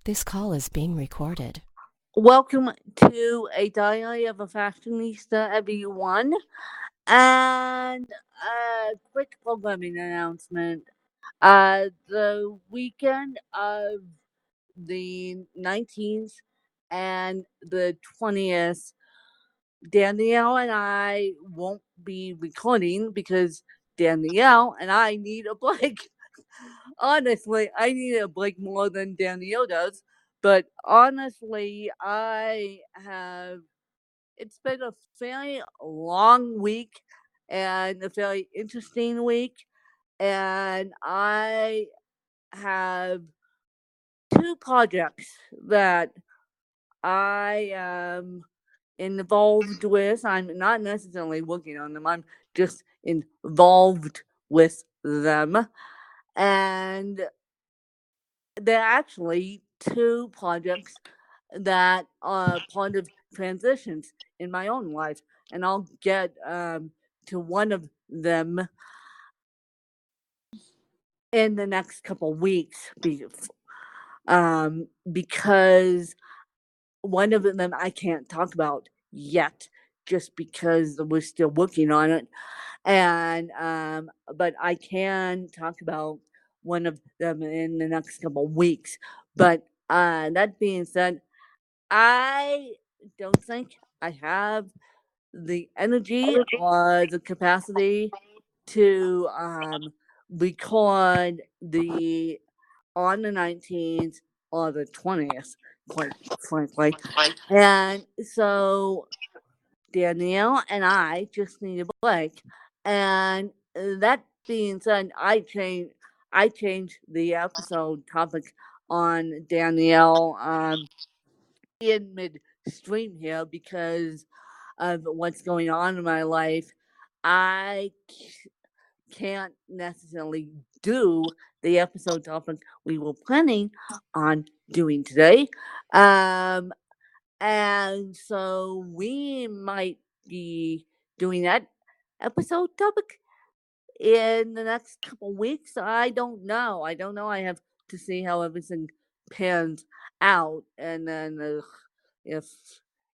This call is being recorded. Welcome to A Diary of a Fashionista, everyone. And a quick programming announcement. The weekend of the 19th and the 20th, Danielle and I won't be recording because Danielle and I need a break. Honestly, I need a break more than Danielle does. But honestly, it's been a very long week and a very interesting week. And I have two projects that I am involved with. I'm not necessarily working on them, I'm just involved with them. And they're actually two projects that are part of transitions in my own life. And I'll get to one of them in the next couple weeks because one of them I can't talk about yet just because we're still working on it. And but I can talk about one of them in the next couple weeks. But that being said, I don't think I have the energy or the capacity to record the on the 19th or the 20th, quite frankly. And so Danielle and I just need a break. And that being said, I changed the episode topic on Danielle in midstream here because of what's going on in my life. I can't necessarily do the episode topic we were planning on doing today. Um, and so we might be doing that episode topic in the next couple weeks. I don't know. I don't know. I have to see how everything pans out. And then if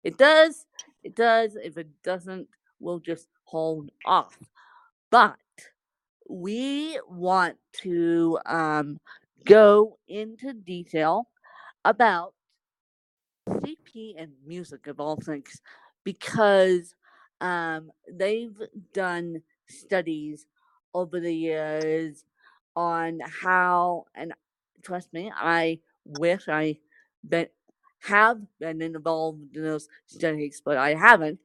it does, it does. If it doesn't, we'll just hold off. But we want to go into detail about CP and music of all things because they've done studies over the years on how, and trust me, I wish I been, have been involved in those studies, but I haven't.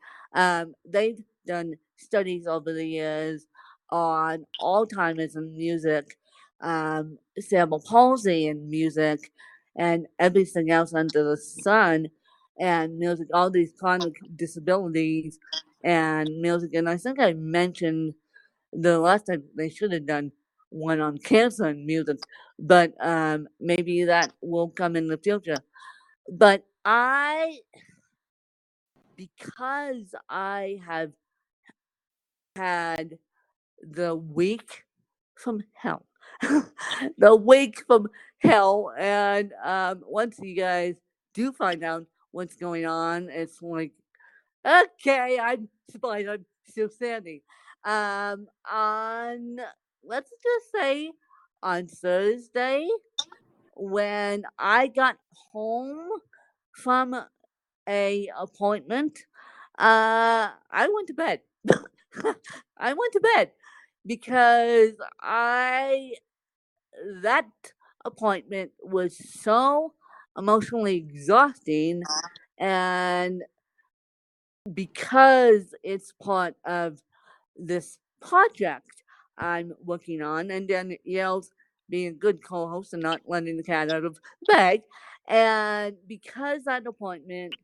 They've done studies over the years on Alzheimer's and music, cerebral palsy and music, and everything else under the sun, and music, all these chronic disabilities and music. And I think I mentioned the last time they should have done one on cancer and music, but maybe that will come in the future. But because I have had the week from hell, the week from hell, and once you guys do find out what's going on, it's like, okay, I'm surprised I'm still standing. On let's just say on Thursday, when I got home from a appointment, I went to bed. I went to bed because I that appointment was so emotionally exhausting, and because it's part of this project I'm working on, and Danielle's being a good co-host and not letting the cat out of the bag, and because that appointment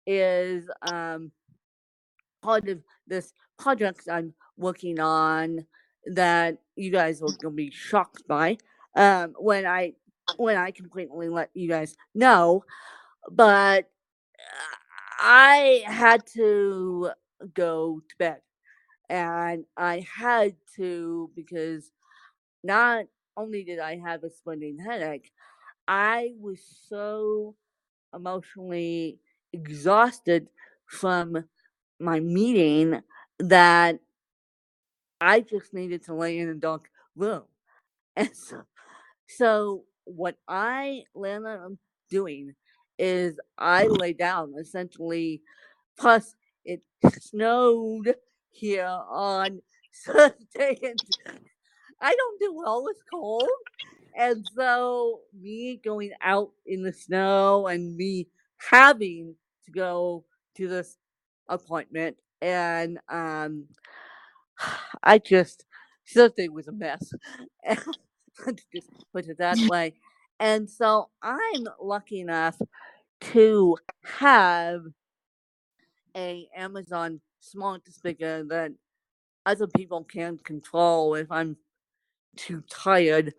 is part of this project I'm working on that you guys are gonna be shocked by when I completely let you guys know, but I had to go to bed. And I had to because not only did I have a splitting headache, I was so emotionally exhausted from my meeting that I just needed to lay in a dark room. And so what I landed on doing is I lay down essentially. Plus, it snowed here on Sunday, and I don't do well with cold. And so, me going out in the snow and me having to go to this appointment, and I just Thursday was a mess. Let's just put it that way. And so, I'm lucky enough to have a Amazon smart speaker that other people can't control if I'm too tired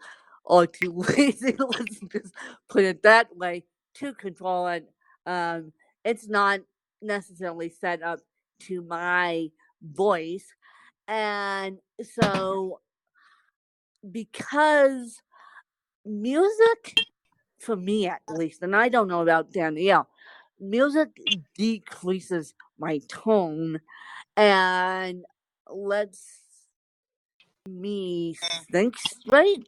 or too lazy. Let's just put it that way to control it. Um, it's not necessarily set up to my voice. And so, because music, for me at least, and I don't know about Danielle, music decreases my tone and lets me think straight.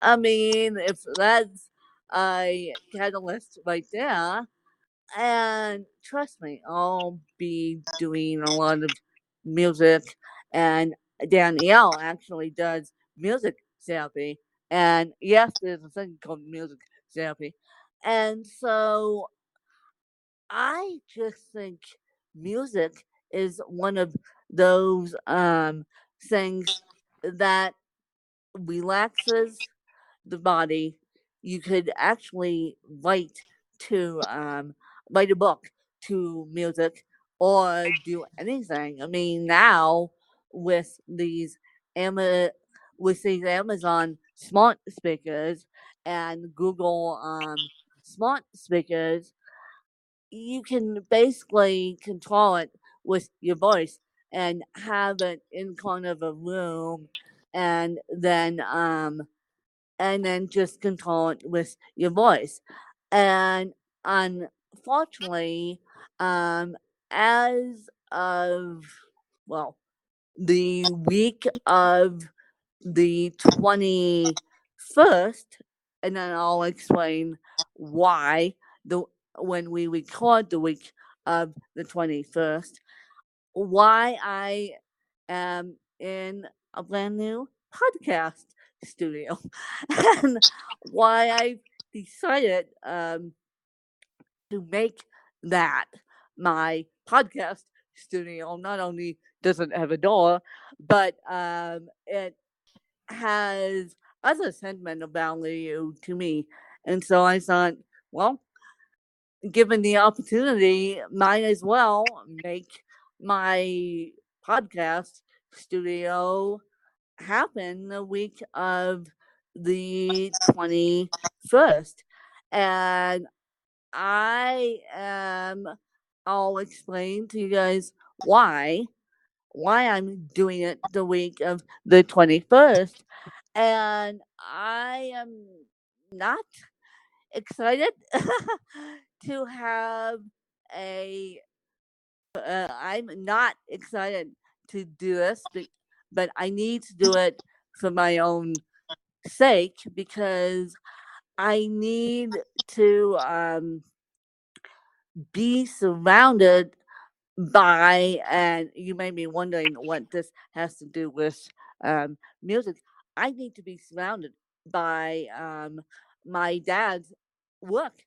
I mean, if that's a catalyst right there, and trust me, I'll be doing a lot of music, and Danielle actually does music therapy. And yes, there's a thing called music therapy. And so I just think music is one of those things that relaxes the body. You could actually write a book to music or do anything. I mean, now with these Ama- with these Amazon smart speakers and Google smart speakers, you can basically control it with your voice and have it in kind of a room, and then just control it with your voice. And unfortunately, as of, well, the week of the 21st, and then I'll explain why the when we record the week of the 21st, why I am in a brand new podcast studio, and why I decided to make that my podcast studio. Not only does it have a door, but it has other sentimental value to me. And so I thought, well, given the opportunity, might as well make my podcast studio happen the week of the 21st. And I am, I'll explain to you guys why I'm doing it the week of the 21st. And I am not excited to have a I'm not excited to do this, but I need to do it for my own sake because I need to be surrounded by, and you may be wondering what this has to do with music. I need to be surrounded by my dad's work,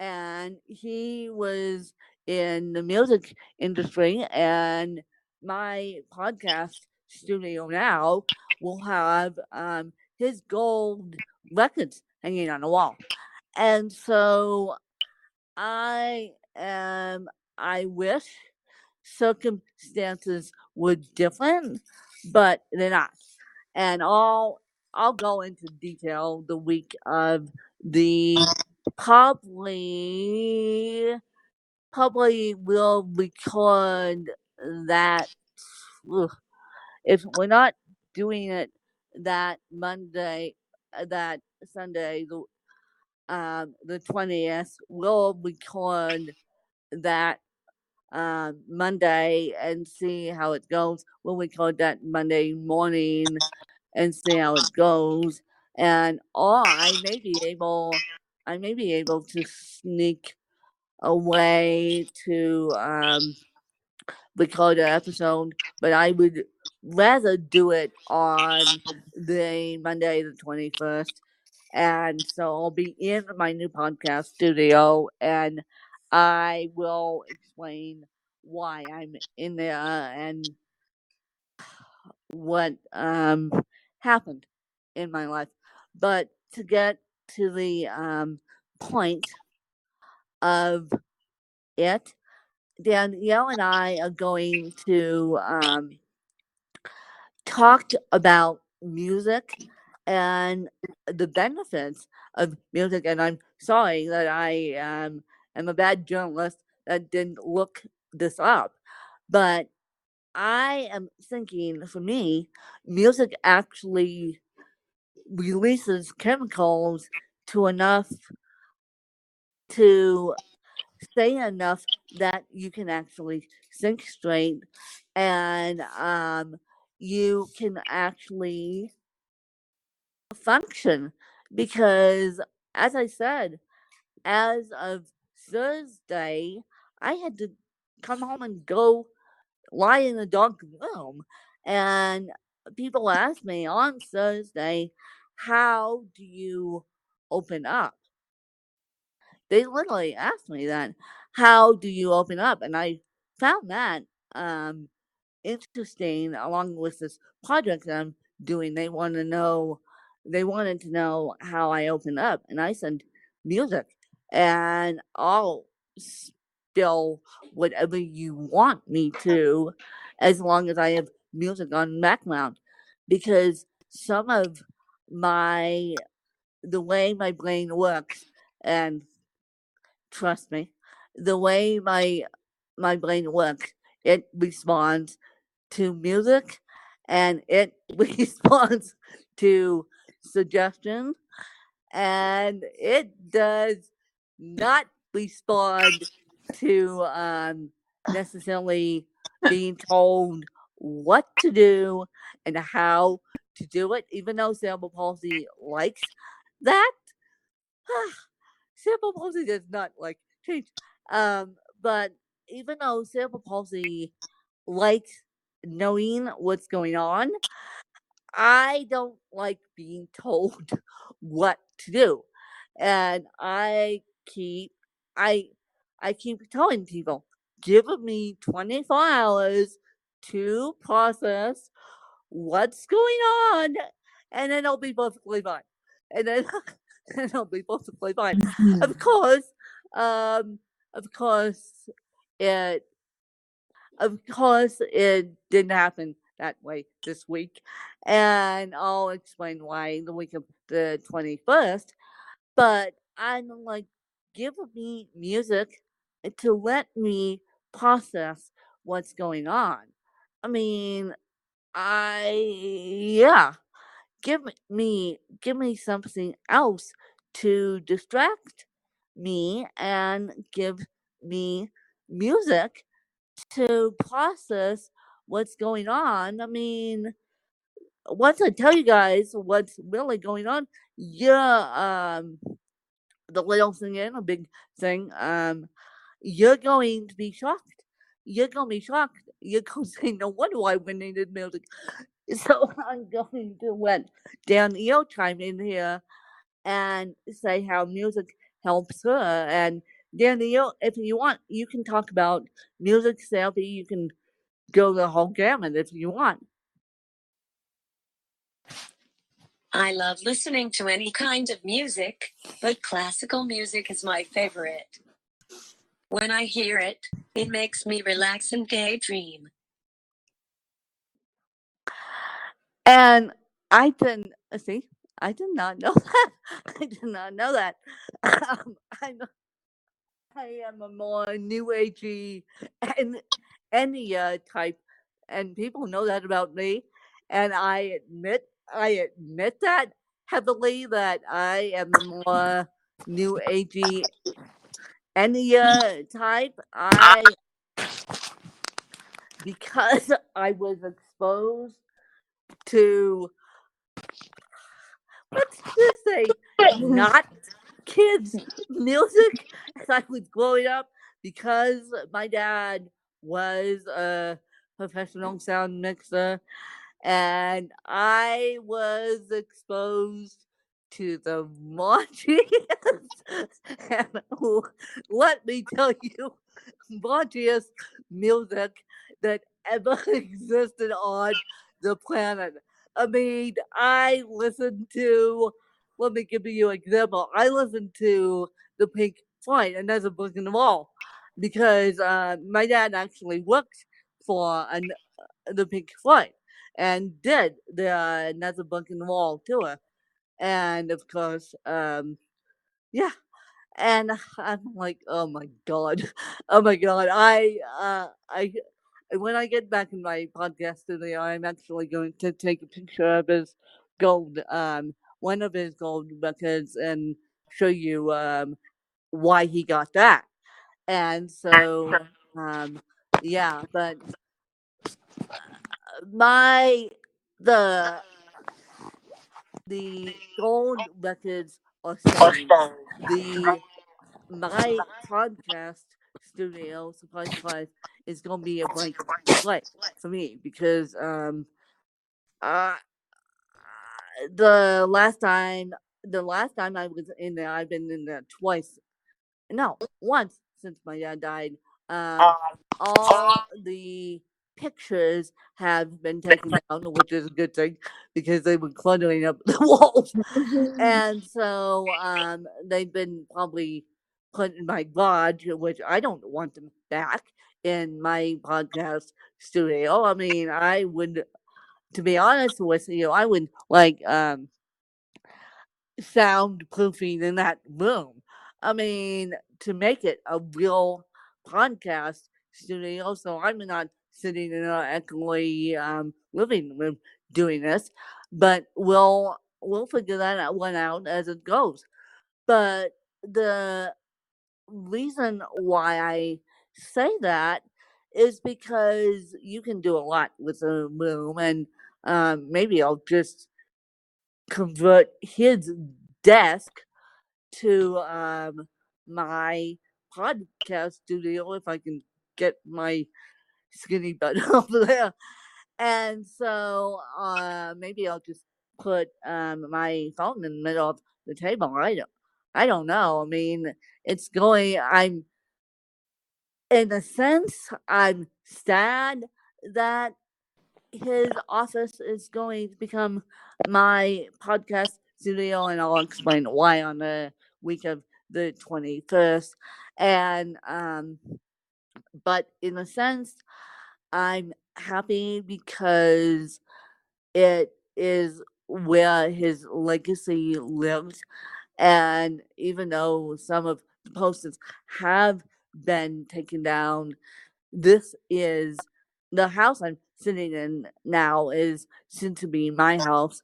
and he was in the music industry, and my podcast studio now will have his gold records hanging on the wall. And so I wish circumstances were different, but they're not. And I'll go into detail the week of the probably probably will record that. ugh, if we're not doing it that Monday, that Sunday, the 20th. We'll record that Monday and see how it goes. We'll record that Monday morning and see how it goes. And I may be able to sneak away to record an episode, but I would rather do it on the Monday the 21st. And so I'll be in my new podcast studio and I will explain why I'm in there and what happened in my life. But to get to the point of it, Danielle and I are going to talk about music and the benefits of music. And I'm sorry that I am a bad journalist that didn't look this up, but I am thinking for me, music actually releases chemicals to enough to say enough that you can actually think straight and you can actually function because as I said, as of Thursday, I had to come home and go lie in a dark room. And people asked me on Thursday, how do you open up? They literally asked me that. How do you open up? And I found that um, interesting along with this project that I'm doing. They wanted to know how I open up. And I said, music. And I'll spill whatever you want me to as long as I have music on background. Because some of the way my brain works, and trust me, the way my brain works, it responds to music and it responds to suggestion and it does not respond to necessarily being told what to do and how to do it, even though cerebral palsy likes that. Cerebral palsy does not like change. But even though cerebral palsy likes knowing what's going on, I don't like being told what to do. And I I keep telling people, give me 24 hours to process what's going on and then I'll be perfectly fine. And then and I'll be perfectly fine. Of course, um of course it it didn't happen that way this week. And I'll explain why the week of the 21st. But I'm like, give me music to let me process what's going on. I mean, yeah, give me something else to distract me and give me music to process what's going on. I mean, once I tell you guys what's really going on, yeah, the little thing and a big thing, you're going to be shocked. You're gonna be shocked. You're gonna say, no wonder why we needed music. So I'm going to let Danielle chime in here and say how music helps her. And Danielle, if you want, you can talk about music therapy. You can go the whole gamut if you want. I love listening to any kind of music, but classical music is my favorite. When I hear it, it makes me relax and daydream. And I didn't see. I did not know that. I did not know that. I'm I am a more new agey and any type, and people know that about me. And I admit that heavily that I am the more new agey any type. Because I was exposed to, let's just say, not kids music as I was growing up, because my dad was a professional sound mixer, and I was exposed to the raunchiest, and let me tell you, raunchiest music that ever existed on the planet. I mean, I listened to, let me give you an example. I listened to the Pink Floyd, and there's a book in the wall, because my dad actually worked for the Pink Floyd and did the Another Book in the Wall tour. And of course, yeah. And I'm like, oh my god, oh my god. When I get back in my podcast studio, I'm actually going to take a picture of his gold, one of his gold records, and show you why he got that. And so, yeah, but my the the gold records are saying the my podcast studio, Surprise Surprise, is gonna be a blank slate for me, because uh the last time I was in there, I've been in there twice, no, once since my dad died. All the pictures have been taken down, which is a good thing, because they were cluttering up the walls. And so they've been probably put in my garage, which I don't want them back in my podcast studio. I mean, I would, to be honest with you, I would like soundproofing in that room. I mean, to make it a real podcast studio, so I'm not sitting in an echoey living room doing this, but we'll figure one out as it goes. But the reason why I say that is because you can do a lot with a room, and maybe I'll just convert his desk to my podcast studio if I can get my skinny butt over there. And so maybe I'll just put my phone in the middle of the table. I don't know. I mean, it's going. I'm in a sense, I'm sad that his office is going to become my podcast studio, and I'll explain why on the week of the 21st. And but in a sense, I'm happy because it is where his legacy lives. And even though some of the posters have been taken down, this is the house I'm sitting in now is soon to be my house,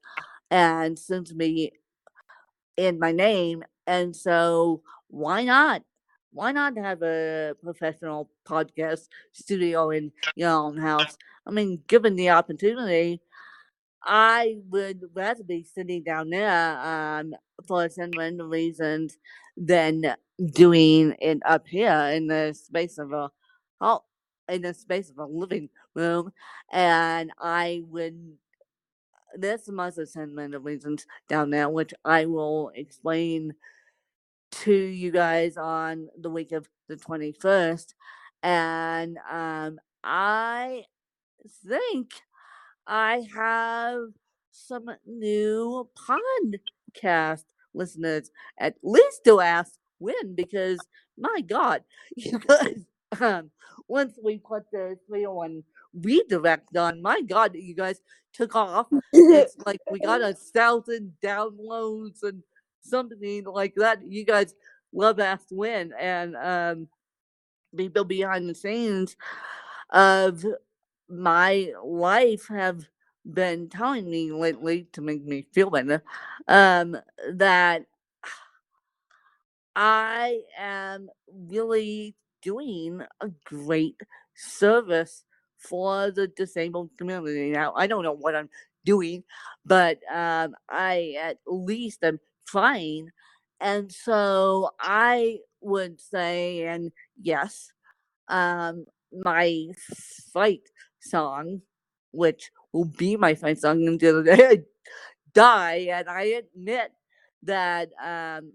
and soon to be in my name. And so why not? Why not have a professional podcast studio in your own house? I mean, given the opportunity, I would rather be sitting down there for similar reasons than doing it up here in the space of a oh, in the space of a living room. And I would, there's some other sentimental reasons down there, which I will explain to you guys on the week of the 21st. And I think I have some new podcast listeners, at least to ask when, because my God, you guys, once we put the 301 redirect on, my God, you guys took off. It's like we got 1,000 downloads and something like that. You guys love Ask When, and people behind the scenes of my life have been telling me lately to make me feel better, that I am really doing a great service for the disabled community. Now, I don't know what I'm doing, but I at least am trying. And so I would say, and yes, my fight song, which will be my fight song until the day I die, and I admit that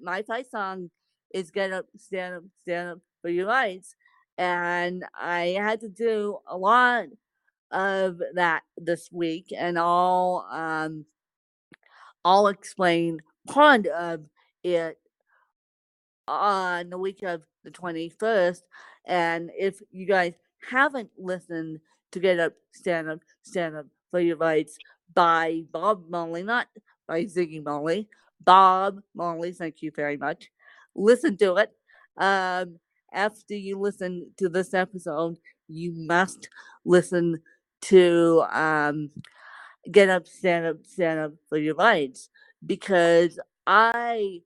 my fight song is "Get Up, Stand Up for Your Rights," and I had to do a lot of that this week, and I'll explain part of it on the week of the 21st. And if you guys haven't listened to Stand Up for Your Rights by Bob Marley, not by Ziggy Marley, Bob Marley, thank you very much. Listen to it. After you listen to this episode, you must listen to Stand Up for Your Rights, because I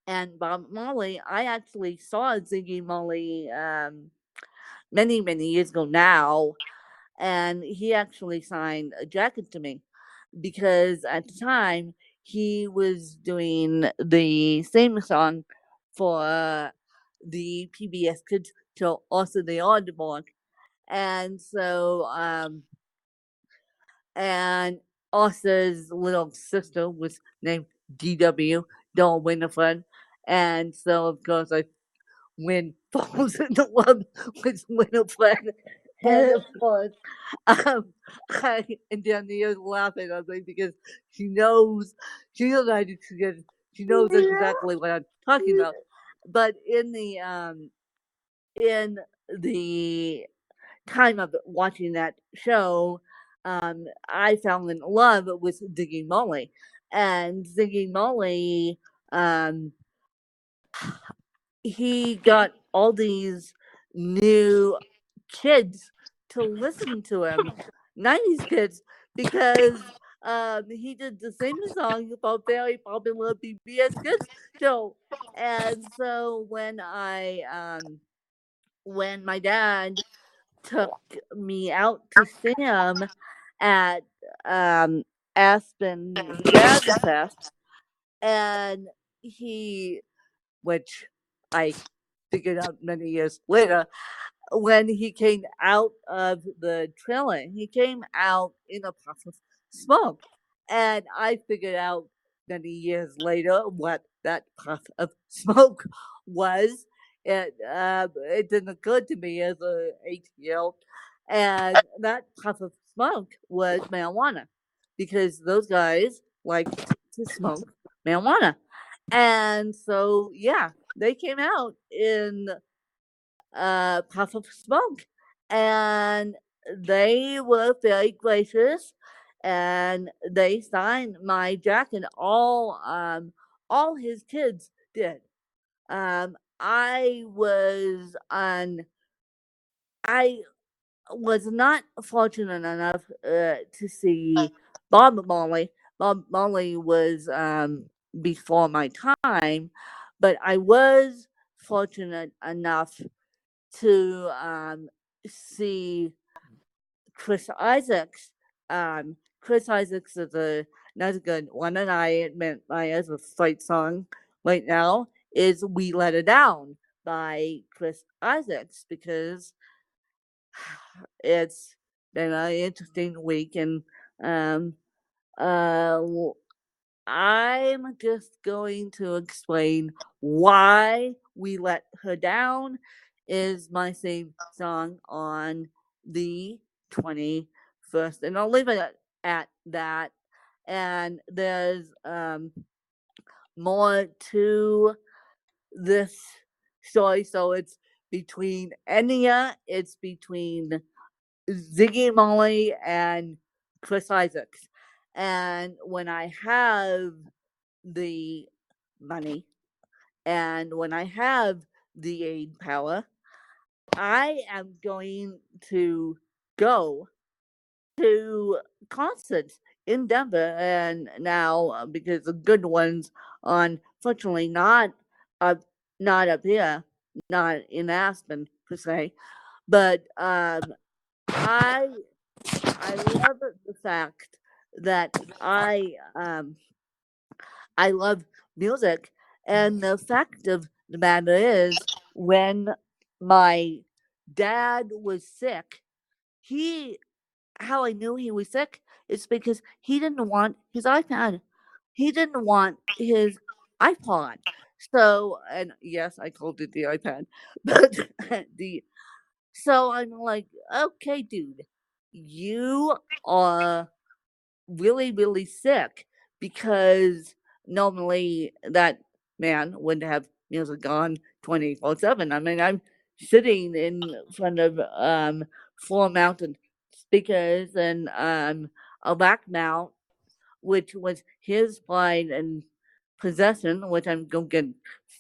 and Bob Marley, I actually saw Ziggy Marley many, many years ago now, and he actually signed a jacket to me because at the time he was doing the same song for the PBS Kids show, also the Audubon. And so, and Osa's little sister was named DW, Dawn Winifred. And so, of course, I falls into love with Winifred. And of course, and Danielle's laughing at me because she knows she knows exactly what I'm talking about. But in the time of watching that show, I fell in love with Ziggy Marley, and Ziggy Marley, he got all these new kids to listen to him, 90s kids, because he did the same song about very popular PBS Kids show. And so when my dad took me out to see him at Aspen Jazz Fest, and he, which I figured out many years later, when he came out of the trailer, he came out in a puff of smoke. And I figured out many years later what that puff of smoke was. It didn't occur to me as an 8-year-old. And that puff of smoke was marijuana, because those guys like to smoke marijuana. And so, yeah, they came out in puff of smoke, and they were very gracious, and they signed my jacket. All his kids did. I was on. I was not fortunate enough to see Bob Marley. Bob Marley was before my time, but I was fortunate enough to see Chris Isaacs. Chris Isaacs is another good one, and I admit my other fight song right now is "We Let Her Down" by Chris Isaacs, because it's been an interesting week, and uh, I'm just going to explain why "We Let Her Down" is my theme song on the 21st. And I'll leave it at that. And there's more to this story. So it's between Enya, it's between Ziggy Marley and Chris Isaacs. And when I have the money, and when I have the aid power, I am going to go to concerts in Denver, and now because the good ones on fortunately not up not up here, not in Aspen per se, but I I love the fact that I love music, and the fact of the matter is, when my dad was sick, he how I knew he was sick is because he didn't want his iPad. He didn't want his iPod. So, and yes, I called it the iPad, but the so I'm like, okay, dude, you are really, really sick, because normally that man wouldn't have music on 24/7. I mean, I'm sitting in front of floor mounted speakers and a back mount, which was his pride and possession, which I'm gonna get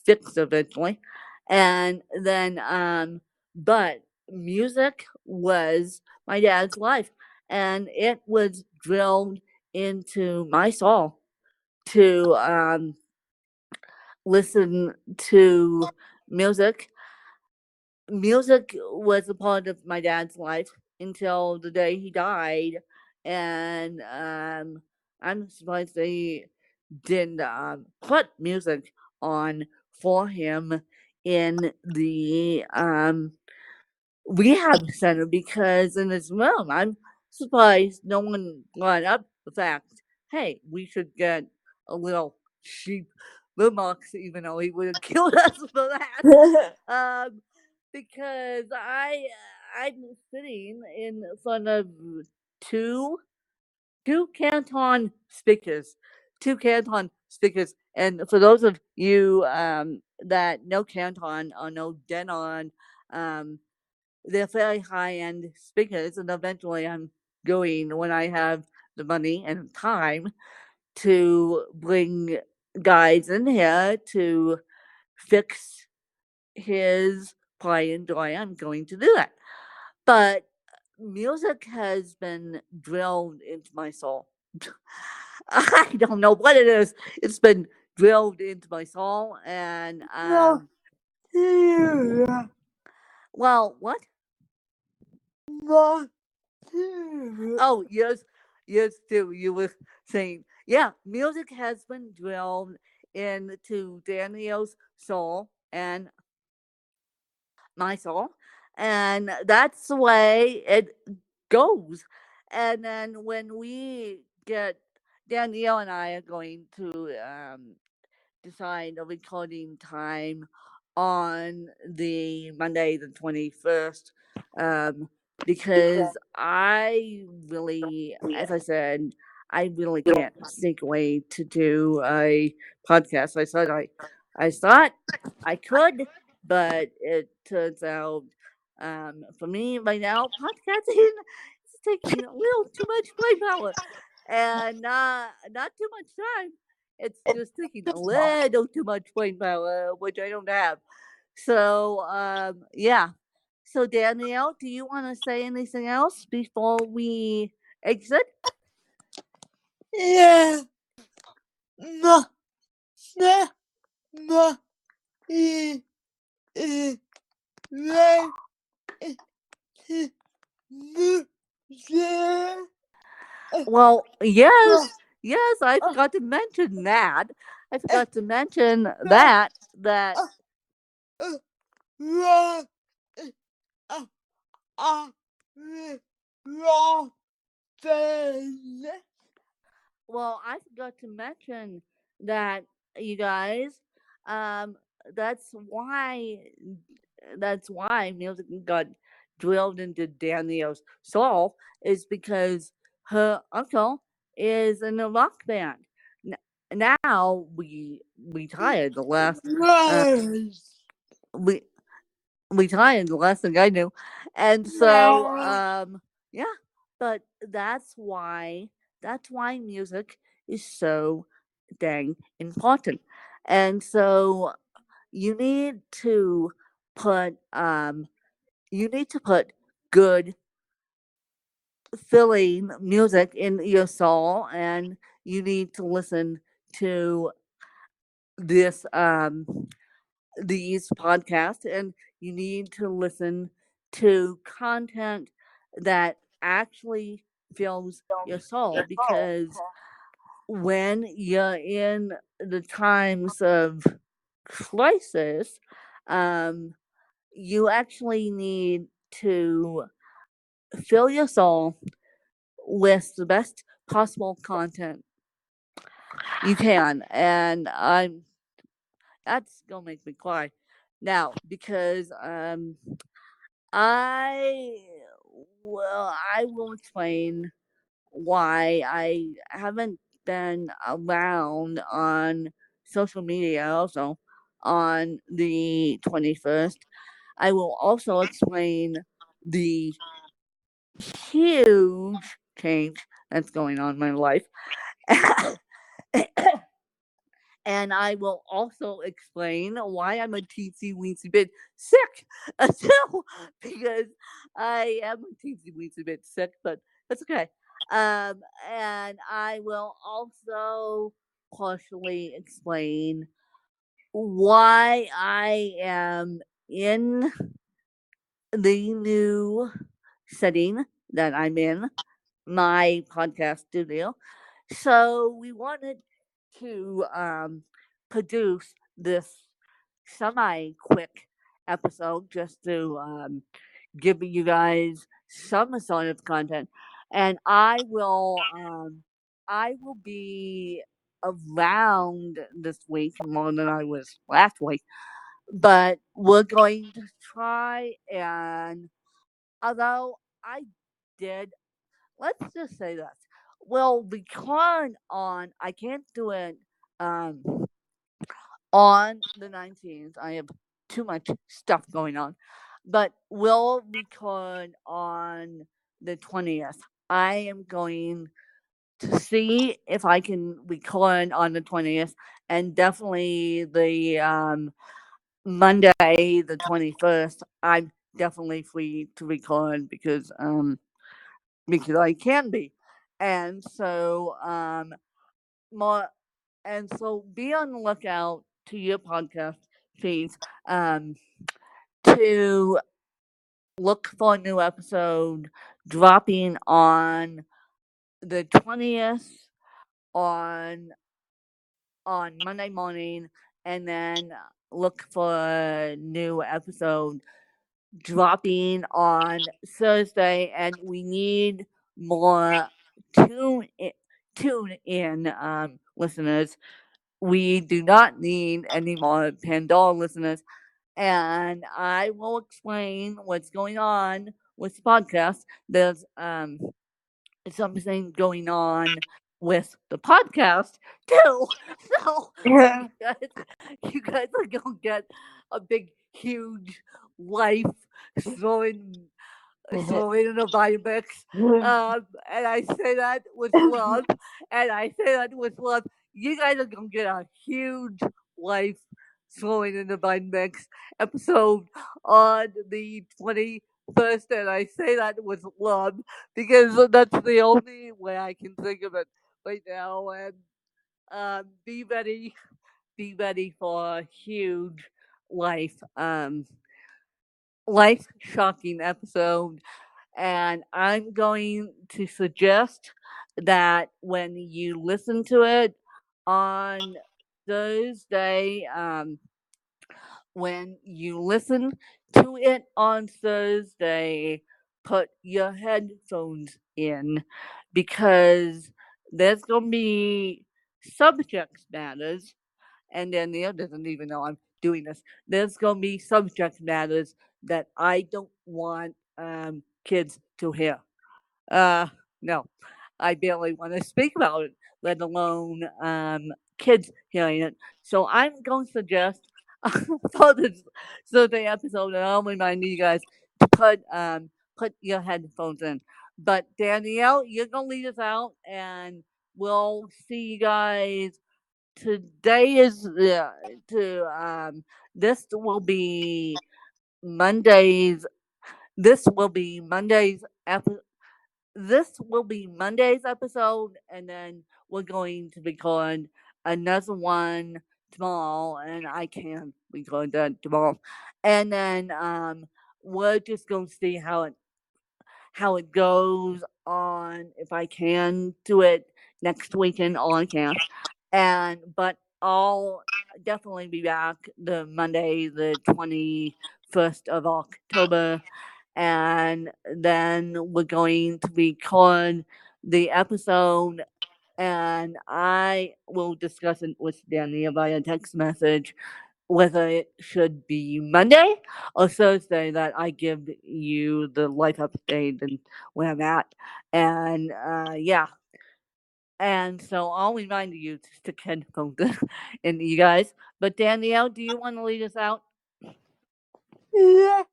fixed eventually. And then but music was my dad's life, and it was drilled into my soul to listen to music. Music was a part of my dad's life until the day he died, and I'm surprised they didn't put music on for him in the rehab center, because in his room, I'm surprised no one brought up the fact, hey, we should get a little cheap boombox, even though he would have killed us for that. Because I'm sitting in front of two Canton speakers, and for those of you that know Canton or know Denon, um, they're very high end speakers, and eventually I'm going, when I have the money and time, to bring guys in here to fix his pride and joy. I'm going to do that. But music has been drilled into my soul. I don't know what it is. It's been drilled into my soul, and well, what? Oh, yes, yes, too. You were saying, yeah, music has been drilled into Daniel's soul and my soul, and that's the way it goes. And then when we get Danielle and I are going to decide a recording time on the Monday the 21st, because I really, as I said, I really can't sneak away to do a podcast. I thought I could, but it turns out, for me right now, podcasting is taking a little too much brain power, and not too much time. It's just taking a little too much brain power, which I don't have. So yeah. So Danielle, do you want to say anything else before we exit? Yeah. No. No. No. Eh, eh, right, eh, eh, no, yeah, Well, yes, no, yes, I forgot to mention that. I forgot to mention that wrong, uh, uh, wrong thing. well, I forgot to mention that, you guys. Um, that's why music got drilled into Danielle's soul, is because her uncle is in a rock band. Now we retired the last Right. we retired the last thing I knew, and so yeah. But that's why music is so dang important, and so you need to put good filling music in your soul, and you need to listen to this these podcasts, and you need to listen to content that actually fills your soul, because when you're in the times of crisis, um, you actually need to fill your soul with the best possible content you can. And that's gonna make me cry now, because I will explain why I haven't been around on social media also on the 21st. I will also explain the huge change that's going on in my life. And I will also explain why I'm a teensy weensy bit sick still, because I am a teensy weensy bit sick, but that's okay. And I will also partially explain why I am in the new setting that I'm in, my podcast studio. So we wanted to produce this semi quick episode just to give you guys some sort of content. And I will be around this week more than I was last week, but we're going to try, and although I did, let's just say this. We'll record on, I can't do it um, on the 19th. I have too much stuff going on. But we'll record on the 20th. I am going to see if I can record on the 20th, and definitely the Monday, the 21st, I'm definitely free to record because I can be. And so more and so be on the lookout to your podcast feeds um to look for a new episode dropping on the 20th on Monday morning, and then look for a new episode dropping on Thursday, and we need more tune in listeners. We do not need any more Pandora listeners, and I will explain what's going on with the podcast. There's something going on with the podcast too. So you guys are gonna get a big, huge life throwing in a Vitamix. And I say that with love. And I say that with love. You guys are gonna get a huge life throwing in the Vitamix episode on the 21st, and I say that with love because that's the only way I can think of it right now. And be ready for a huge life life shocking episode. And I'm going to suggest that when you listen to it on Thursday, when you listen to it on Thursday, put your headphones in, because there's going to be subject matters, and Danielle doesn't even know I'm doing this. There's going to be subject matters that I don't want kids to hear. No, I barely want to speak about it, let alone kids hearing it. So I'm going to suggest for this Thursday episode, and I'll remind you guys to put your headphones in. But Danielle, you're gonna lead us out, and we'll see you guys. Today is this will be Monday's. This will be Monday's episode. This will be Monday's episode, and then we're going to record another one tomorrow, and I can record that tomorrow. And then we're just gonna see how it goes on, if I can do it next weekend or I can't. But I'll definitely be back the Monday, the 21st of October, and then we're going to record the episode, and I will discuss it with Danny via text message whether it should be Monday or Thursday that I give you the life update and where I'm at. And yeah. And so I'll remind you to stick headphones in, you guys. But Danielle, do you want to lead us out? Yeah.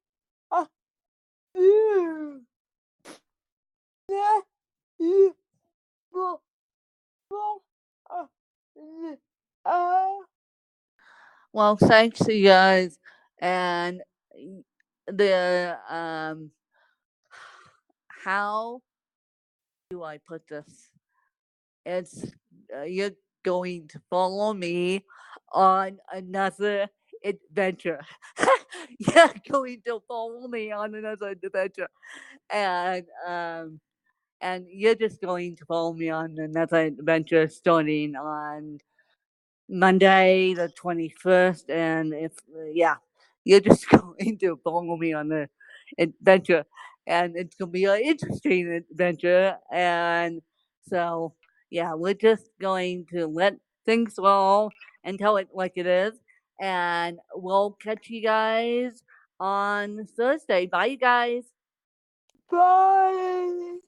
You. Yeah. You. Well, well, uh, Well, thanks, you guys. And the how do I put this? It's you're going to follow me on another adventure. You're going to follow me on another adventure, and you're just going to follow me on another adventure starting on Monday the 21st. And if yeah, you're just going to follow me on the adventure, and it's gonna be an interesting adventure. And so yeah, we're just going to let things roll and tell it like it is. And we'll catch you guys on Thursday. Bye, you guys. bye.